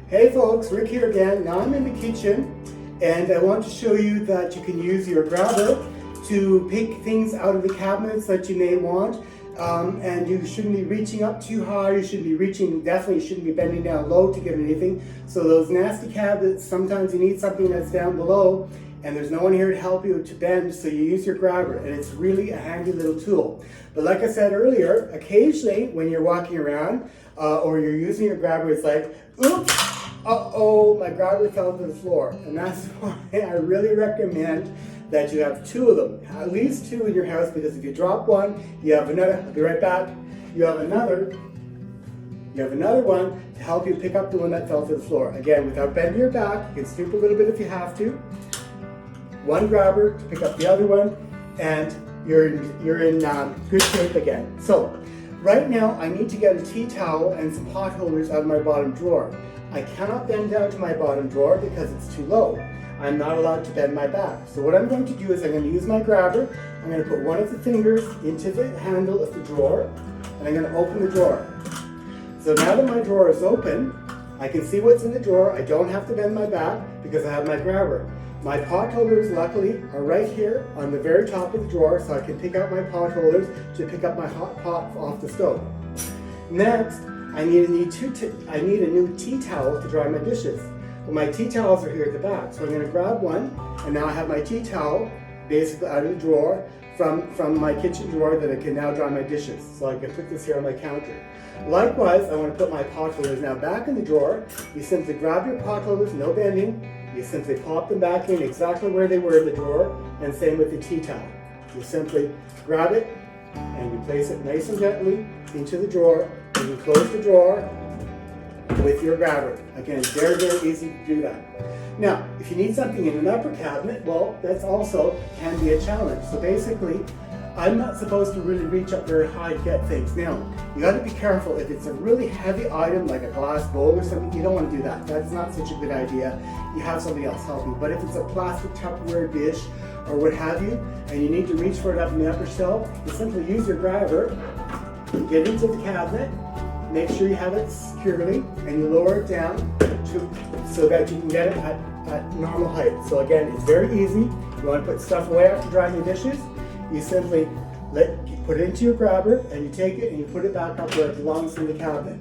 Hey folks, Rick here again. Now I'm in the kitchen and I want to show you that you can use your grabber to pick things out of the cabinets that you may want. And you shouldn't be reaching up too high. You should be definitely shouldn't be bending down low to get anything. So those nasty cabinets, sometimes you need something that's down below and there's no one here to help you to bend, so you use your grabber, and it's really a handy little tool. But like I said earlier, occasionally when you're walking around or you're using your grabber, it's like, oops, uh-oh, my grabber fell to the floor. And that's why I really recommend that you have two of them, at least two in your house, because if you drop one, you have another. I'll be right back. You have another one to help you pick up the one that fell to the floor. Again, without bending your back, you can stoop a little bit if you have to. One grabber to pick up the other one, and you're in good shape again. So right now, I need to get a tea towel and some pot holders out of my bottom drawer. I cannot bend down to my bottom drawer because it's too low. I'm not allowed to bend my back. So what I'm going to do is I'm going to use my grabber. I'm going to put one of the fingers into the handle of the drawer, and I'm going to open the drawer. So now that my drawer is open, I can see what's in the drawer. I don't have to bend my back because I have my grabber. My pot holders, luckily, are right here on the very top of the drawer, so I can pick out my pot holders to pick up my hot pot off the stove. Next, I need a new tea towel to dry my dishes. Well, my tea towels are here at the back, so I'm going to grab one, and now I have my tea towel basically out of the drawer from my kitchen drawer that I can now dry my dishes. So I can put this here on my counter. Likewise, I want to put my pot holders now back in the drawer. You simply grab your pot holders, no bending. You simply pop them back in exactly where they were in the drawer, and same with the tea towel. You simply grab it and you place it nice and gently into the drawer, and you close the drawer with your grabber. Again, very, very easy to do that. Now, if you need something in an upper cabinet, well, that's also can be a challenge. So basically, I'm not supposed to really reach up very high to get things. Now, you got to be careful. If it's a really heavy item like a glass bowl or something, you don't want to do that. That's not such a good idea. You have somebody else help you. But if it's a plastic Tupperware dish or what have you, and you need to reach for it up in the upper shelf, you simply use your grabber, get into the cabinet, make sure you have it securely, and you lower it down so that you can get it at normal height. So again, it's very easy. You want to put stuff away after drying your dishes, you simply put it into your grabber, and you take it and you put it back up where it belongs in the cabinet.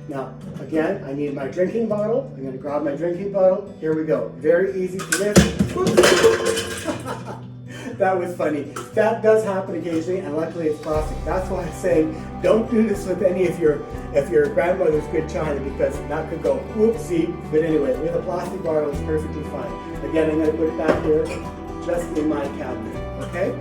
Now, again, I need my drinking bottle. I'm going to grab my drinking bottle. Here we go. Very easy to lift. That was funny. That does happen occasionally, and luckily it's plastic. That's why I'm saying don't do this with any of your grandmother's good china, because that could go whoopsie. But anyway, with a plastic bottle, it's perfectly fine. Again, I'm going to put it back here, just in my cabinet. Okay.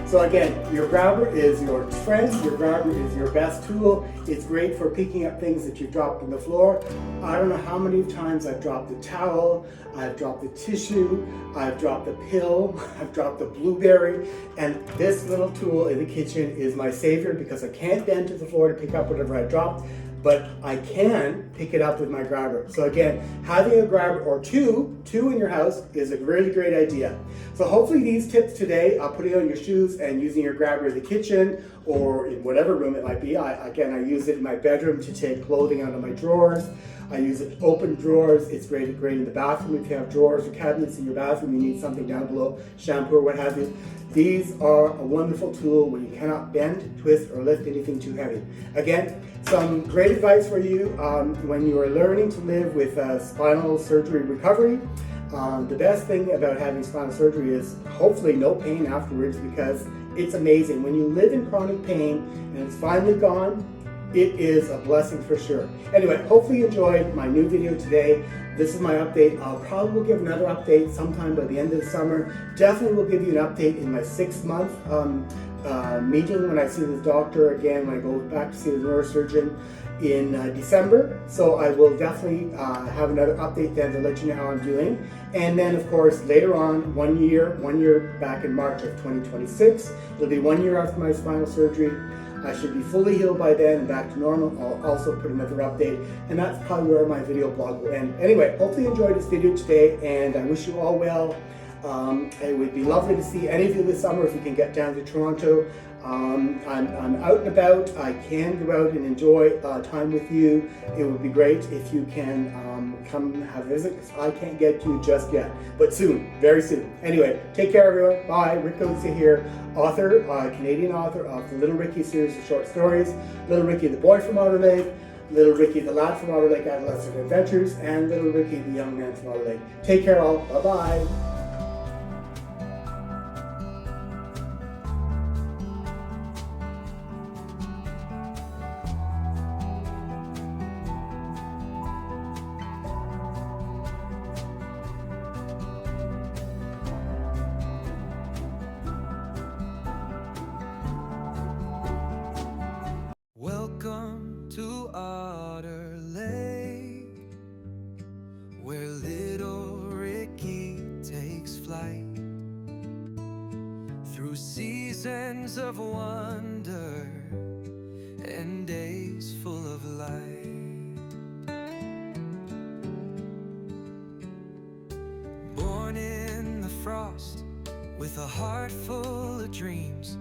So again, your grabber is your friend, your grabber is your best tool. It's great for picking up things that you dropped on the floor. I don't know how many times I've dropped the towel, I've dropped the tissue, I've dropped the pill, I've dropped the blueberry, and this little tool in the kitchen is my savior because I can't bend to the floor to pick up whatever I dropped, but I can pick it up with my grabber. So again, having a grabber or two in your house is a really great idea. So hopefully these tips today, putting on your shoes and using your grabber in the kitchen or in whatever room it might be. I use it in my bedroom to take clothing out of my drawers. I use it to open drawers. It's great in the bathroom if you have drawers or cabinets in your bathroom. You need something down below, shampoo or what have you. These are a wonderful tool when you cannot bend, twist, or lift anything too heavy. Again, some great advice for you when you are learning to live with spinal surgery recovery. The best thing about having spinal surgery is hopefully no pain afterwards, because it's amazing. When you live in chronic pain and it's finally gone, it is a blessing for sure. Anyway, hopefully you enjoyed my new video today. This is my update. I'll probably give another update sometime by the end of the summer. Definitely will give you an update in my 6-month meeting when I see the doctor again, when I go back to see the neurosurgeon in December. So I will definitely have another update then to let you know how I'm doing. And then of course later on, 1 year back in March of 2026, it'll be 1 year after my spinal surgery. I should be fully healed by then and back to normal. I'll also put another update, and that's probably where my video blog will end. Anyway, hopefully you enjoyed this video today, and I wish you all well. It would be lovely to see any of you this summer if you can get down to Toronto. I'm out and about. I can go out and enjoy time with you. It would be great if you can come have a visit, because I can't get to you just yet, but soon, very soon. Anyway, take care everyone. Bye. Rick Oatsy here, author, Canadian author of the Little Ricky series of short stories, Little Ricky the Boy from Outer Lake, Little Ricky the Lad from Outer Lake Adolescent Adventures, and Little Ricky the Young Man from Outer Lake. Take care all. Bye-bye. Welcome to Otter Lake, where little Ricky takes flight through seasons of wonder and days full of light. Born in the frost with a heart full of dreams,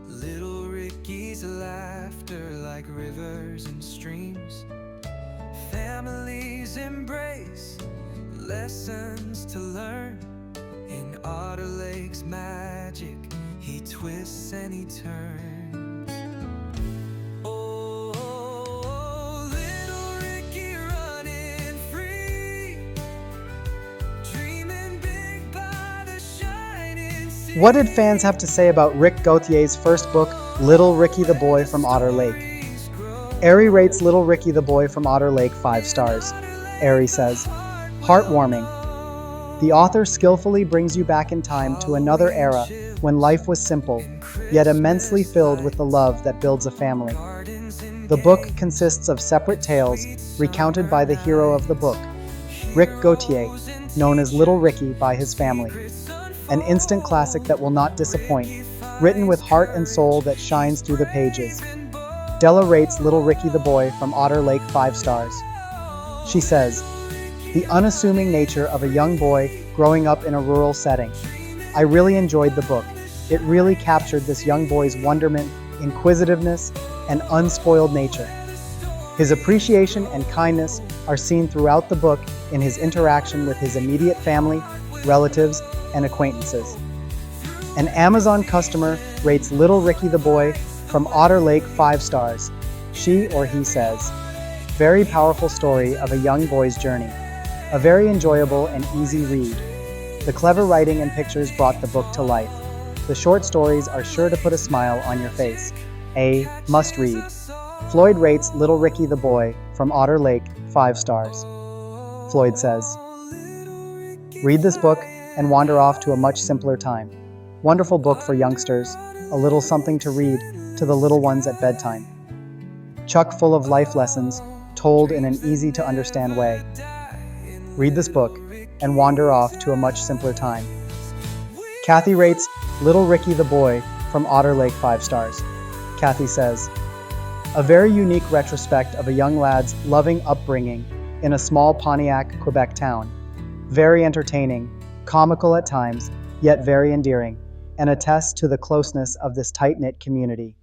little Ricky's laughter like rivers and streams. Family families embrace, lessons to learn. In Otter Lake's magic, he twists and he turns. Oh, little Ricky running free, dreaming big by the shining sea. What did fans have to say about Rick Gauthier's first book, Little Ricky the Boy from Otter Lake? Ari rates Little Ricky the Boy from Otter Lake 5 stars. Ari says, heartwarming. The author skillfully brings you back in time to another era when life was simple, yet immensely filled with the love that builds a family. The book consists of separate tales recounted by the hero of the book, Rick Gauthier, known as Little Ricky by his family. An instant classic that will not disappoint, written with heart and soul that shines through the pages. Della rates Little Ricky the Boy from Otter Lake 5 stars. She says, the unassuming nature of a young boy growing up in a rural setting. I really enjoyed the book. It really captured this young boy's wonderment, inquisitiveness, and unspoiled nature. His appreciation and kindness are seen throughout the book in his interaction with his immediate family, relatives, and acquaintances. An Amazon customer rates Little Ricky the Boy from Otter Lake 5 stars. She or he says, very powerful story of a young boy's journey. A very enjoyable and easy read. The clever writing and pictures brought the book to life. The short stories are sure to put a smile on your face. A must read. Floyd rates Little Ricky the Boy from Otter Lake 5 stars. Floyd says, read this book and wander off to a much simpler time. Wonderful book for youngsters, a little something to read to the little ones at bedtime. Chock full of life lessons told in an easy to understand way. Read this book and wander off to a much simpler time. Kathy rates Little Ricky the Boy from Otter Lake 5 stars. Kathy says, a very unique retrospect of a young lad's loving upbringing in a small Pontiac, Quebec town. Very entertaining, comical at times, yet very endearing, and attests to the closeness of this tight-knit community.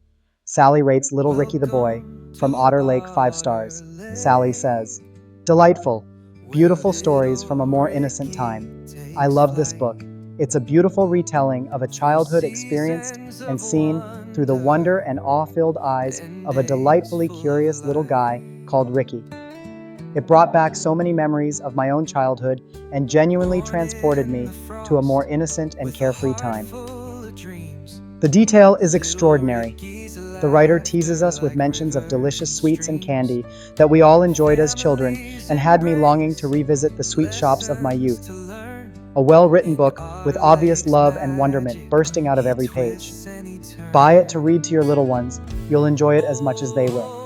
Sally rates Little Ricky the Boy from Otter Lake 5 stars. Sally says, delightful, beautiful stories from a more innocent time. I love this book. It's a beautiful retelling of a childhood experienced and seen through the wonder and awe-filled eyes of a delightfully curious little guy called Ricky. It brought back so many memories of my own childhood and genuinely transported me to a more innocent and carefree time. The detail is extraordinary. The writer teases us with mentions of delicious sweets and candy that we all enjoyed as children and had me longing to revisit the sweet shops of my youth. A well-written book with obvious love and wonderment bursting out of every page. Buy it to read to your little ones. You'll enjoy it as much as they will.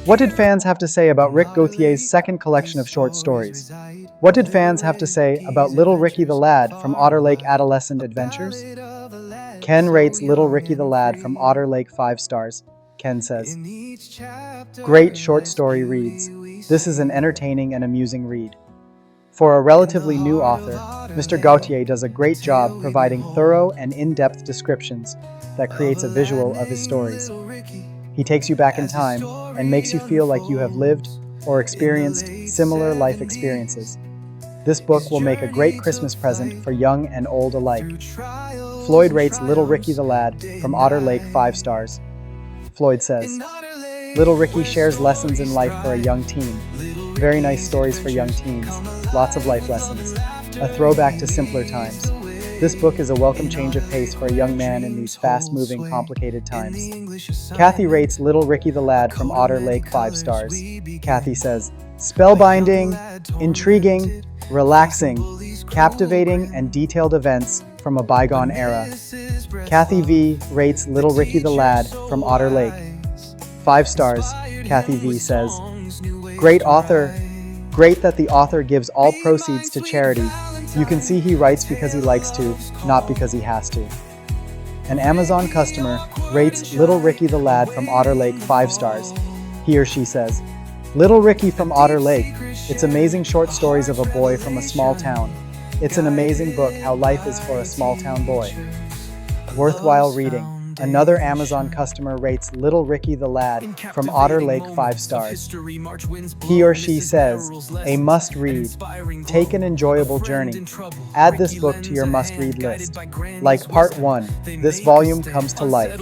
What did fans have to say about Rick Gauthier's second collection of short stories? What did fans have to say about Little Ricky the Lad from Otter Lake Adolescent Adventures? Ken rates Little Ricky the Lad from Otter Lake 5 stars. Ken says, great short story reads. This is an entertaining and amusing read. For a relatively new author, Mr. Gauthier does a great job providing thorough and in-depth descriptions that creates a visual of his stories. He takes you back in time and makes you feel like you have lived or experienced similar life experiences. This book will make a great Christmas present for young and old alike. Floyd rates Little Ricky the Lad from Otter Lake 5 stars. Floyd says, Little Ricky shares lessons in life for a young teen. Very nice stories for young teens. Lots of life lessons. A throwback to simpler times. This book is a welcome change of pace for a young man in these fast-moving, complicated times. Kathy rates Little Ricky the Lad from Otter Lake 5 stars. Kathy says, spellbinding, intriguing, relaxing, captivating, and detailed events from a bygone era. Kathy V rates Little Ricky the Lad from Otter Lake 5 stars. Kathy V says, great author. Great that the author gives all proceeds to charity. You can see he writes because he likes to, not because he has to. An Amazon customer rates Little Ricky the Lad from Otter Lake 5 stars. He or she says, Little Ricky from Otter Lake. It's amazing short stories of a boy from a small town. It's an amazing book how life is for a small town boy. Worthwhile reading. Another Amazon customer rates Little Ricky the Lad from Otter Lake 5 stars. He or she says, a must-read. Take an enjoyable journey. Add this book to your must-read list. Like Part 1, this volume comes to life.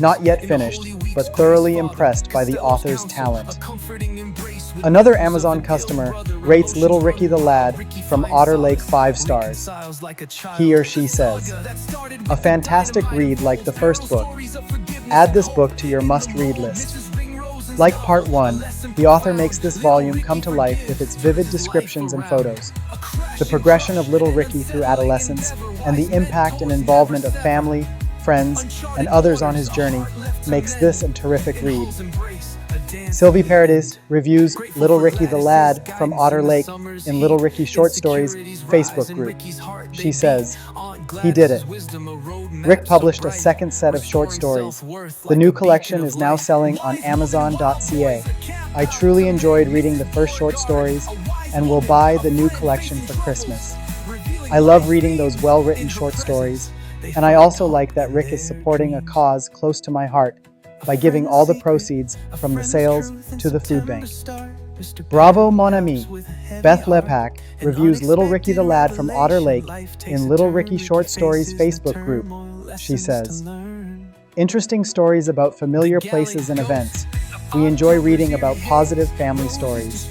Not yet finished, but thoroughly impressed by the author's talent. Another Amazon customer rates Little Ricky the Lad from Otter Lake 5 stars. He or she says, a fantastic read like the first book. Add this book to your must-read list. Like Part 1, the author makes this volume come to life with its vivid descriptions and photos. The progression of Little Ricky through adolescence and the impact and involvement of family, friends, and others on his journey makes this a terrific read. Sylvie Paradis reviews Little Ricky the Lad from Otter Lake in Little Ricky Short Stories Facebook group. She says, he did it. Rick published a second set of short stories. The new collection is now selling on Amazon.ca. I truly enjoyed reading the first short stories and will buy the new collection for Christmas. I love reading those well-written short stories, and I also like that Rick is supporting a cause close to my heart by giving all the proceeds from the sales to the food bank. Bravo, mon ami! Beth Lepak reviews Little Ricky the Lad from Otter Lake in Little Ricky Short Stories Facebook group. She says, interesting stories about familiar places and events. We enjoy reading about positive family stories.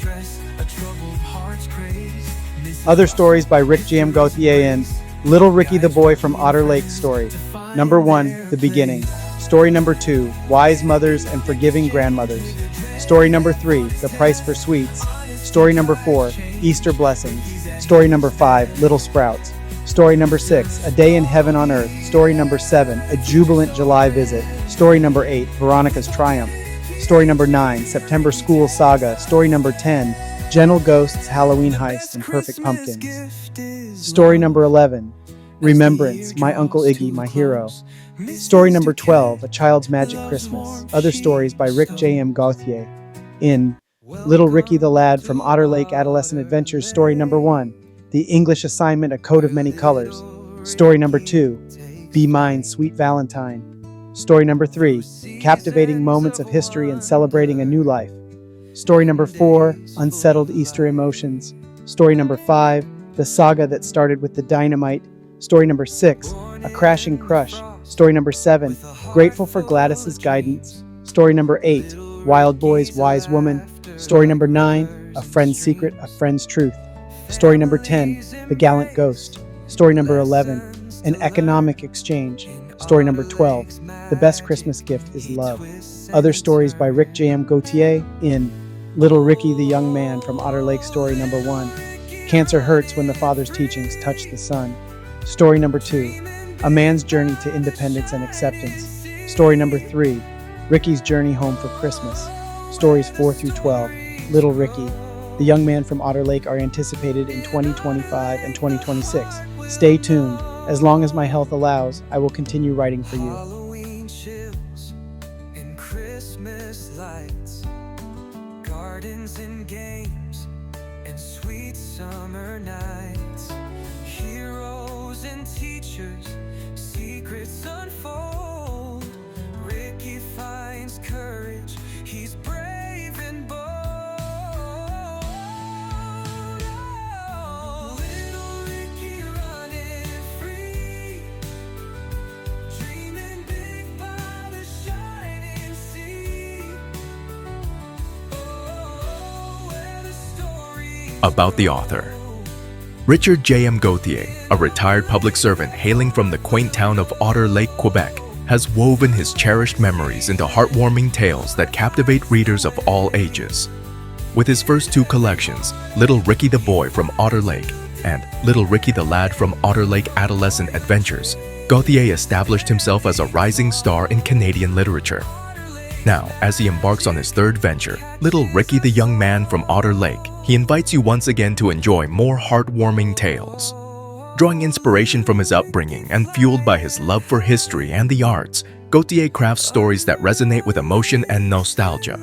Other stories by Rick J.M. Gauthier in Little Ricky the Boy from Otter Lake story. Number 1, The Beginning. Story number 2, Wise Mothers and Forgiving Grandmothers. Story number 3, The Price for Sweets. Story number 4, Easter Blessings. Story number 5, Little Sprouts. Story number 6, A Day in Heaven on Earth. Story number 7, A Jubilant July Visit. Story number 8, Veronica's Triumph. Story number 9, September School Saga. Story number 10, Gentle Ghosts, Halloween Heist, and Perfect Pumpkins. Story number 11, Remembrance, My Uncle Iggy, My Hero. Story number 12, A Child's Magic Christmas. Other stories by Rick J.M. Gauthier in Little Ricky the Lad from Otter Lake Adolescent Adventures. Story number 1, The English Assignment, A Coat of Many Colors. Story number 2, Be Mine, Sweet Valentine. Story number 3, Captivating Moments of History and Celebrating a New Life. Story number 4, Unsettled Easter Emotions. Story number 5, The Saga That Started with the Dynamite. Story number 6, A Crashing Crush. Story number 7, Grateful for Gladys's Guidance. Story number 8, Wild Boy's Wise Woman. Story number 9, A Friend's Secret, A Friend's Truth. Story number 10, The Gallant Ghost. Story number 11, An Economic Exchange. Story number 12, The Best Christmas Gift is Love. Other stories by Rick J.M. Gauthier in Little Ricky the Young Man from Otter Lake. Story number 1, Cancer Hurts When the Father's Teachings Touch the Son. Story number 2, A Man's Journey to Independence and Acceptance. Story number 3, Ricky's Journey Home for Christmas. Stories 4 through 12, Little Ricky, The Young Man from Otter Lake are anticipated in 2025 and 2026. Stay tuned. As long as my health allows, I will continue writing for you. Halloween chills and Christmas lights, gardens and games and sweet summer nights, heroes and teachers, secrets unfold. Ricky finds courage, he's brave and bold. Oh, little Ricky running free, dreaming big by the shining sea. Oh, where the story About the author. Richard J.M. Gauthier, a retired public servant hailing from the quaint town of Otter Lake, Quebec, has woven his cherished memories into heartwarming tales that captivate readers of all ages. With his first 2 collections, Little Ricky the Boy from Otter Lake and Little Ricky the Lad from Otter Lake Adolescent Adventures, Gauthier established himself as a rising star in Canadian literature. Now, as he embarks on his 3rd venture, Little Ricky the Young Man from Otter Lake, he invites you once again to enjoy more heartwarming tales. Drawing inspiration from his upbringing and fueled by his love for history and the arts, Gauthier crafts stories that resonate with emotion and nostalgia.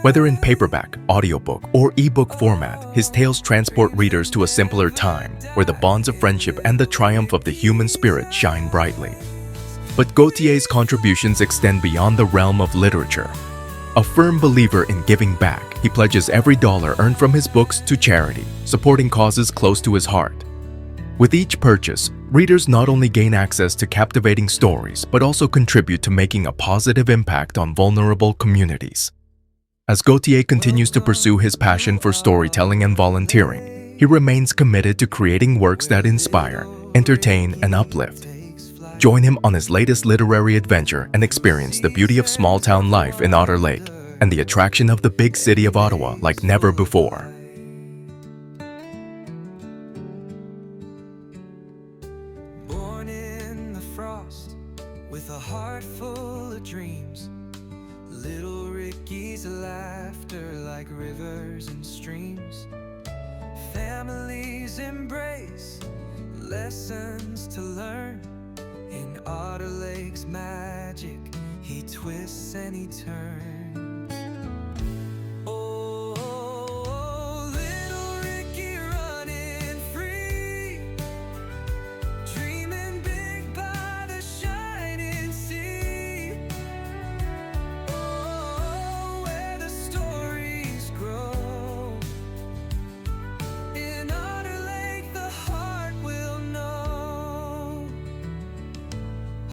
Whether in paperback, audiobook, or ebook format, his tales transport readers to a simpler time, where the bonds of friendship and the triumph of the human spirit shine brightly. But Gautier's contributions extend beyond the realm of literature. A firm believer in giving back, he pledges every dollar earned from his books to charity, supporting causes close to his heart. With each purchase, readers not only gain access to captivating stories, but also contribute to making a positive impact on vulnerable communities. As Gautier continues to pursue his passion for storytelling and volunteering, he remains committed to creating works that inspire, entertain, and uplift. Join him on his latest literary adventure and experience the beauty of small-town life in Otter Lake and the attraction of the big city of Ottawa like never before. Born in the frost with a heart full of dreams, little Ricky's laughter like rivers and streams. Families embrace lessons to learn. In Otter Lake's magic, he twists and he turns.